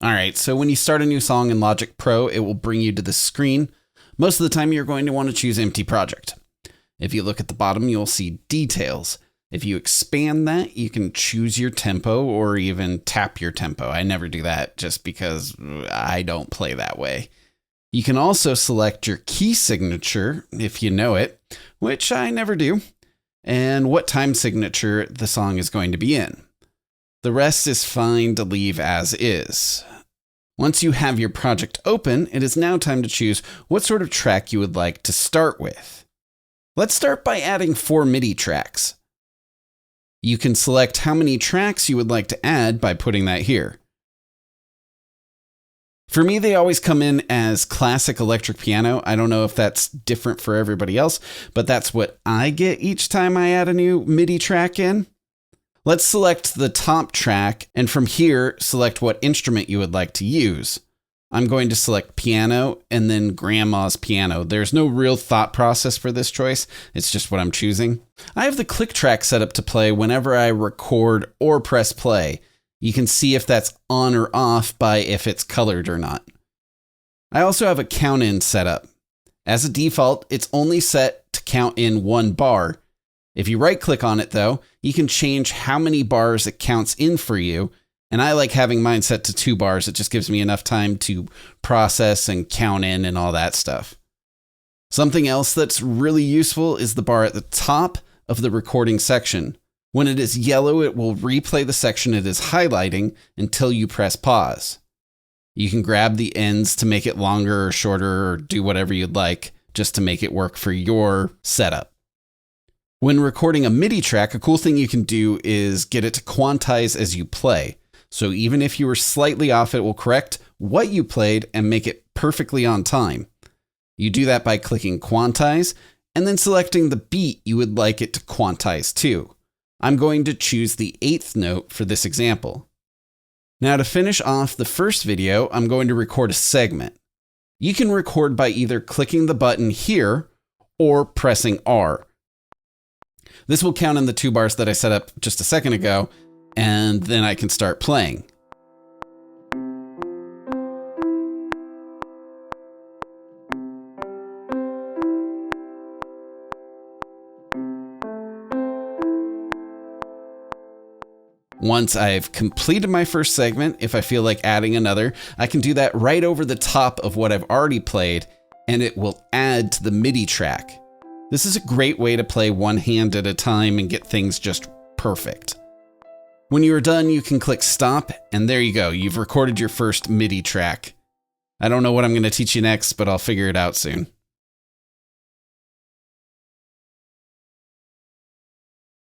All right, so when you start a new song in Logic Pro, it will bring you to the screen. Most of the time, you're going to want to choose Empty Project. If you look at the bottom, you'll see Details. If you expand that, you can choose your tempo or even tap your tempo. I never do that just because I don't play that way. You can also select your key signature if you know it, which I never do, and what time signature the song is going to be in. The rest is fine to leave as is. Once you have your project open, it is now time to choose what sort of track you would like to start with. Let's start by adding 4 MIDI tracks. You can select how many tracks you would like to add by putting that here. For me, they always come in as classic electric piano. I don't know if that's different for everybody else, but that's what I get each time I add a new MIDI track in. Let's select the top track, and from here, select what instrument you would like to use. I'm going to select piano and then grandma's piano. There's no real thought process for this choice. It's just what I'm choosing. I have the click track set up to play whenever I record or press play. You can see if that's on or off by if it's colored or not. I also have a count in set up. As a default, it's only set to count in 1 bar. If you right click on it though, you can change how many bars it counts in for you. And I like having mine set to 2 bars. It just gives me enough time to process and count in and all that stuff. Something else that's really useful is the bar at the top of the recording section. When it is yellow, it will replay the section it is highlighting until you press pause. You can grab the ends to make it longer or shorter or do whatever you'd like just to make it work for your setup. When recording a MIDI track, a cool thing you can do is get it to quantize as you play. So even if you were slightly off, it will correct what you played and make it perfectly on time. You do that by clicking Quantize and then selecting the beat you would like it to quantize to. I'm going to choose the 8th note for this example. Now to finish off the first video, I'm going to record a segment. You can record by either clicking the button here or pressing R. This will count in the 2 bars that I set up just a second ago, and then I can start playing. Once I've completed my first segment, if I feel like adding another, I can do that right over the top of what I've already played, and it will add to the MIDI track. This is a great way to play one hand at a time and get things just perfect. When you are done, you can click stop, and there you go. You've recorded your first MIDI track. I don't know what I'm going to teach you next, but I'll figure it out soon.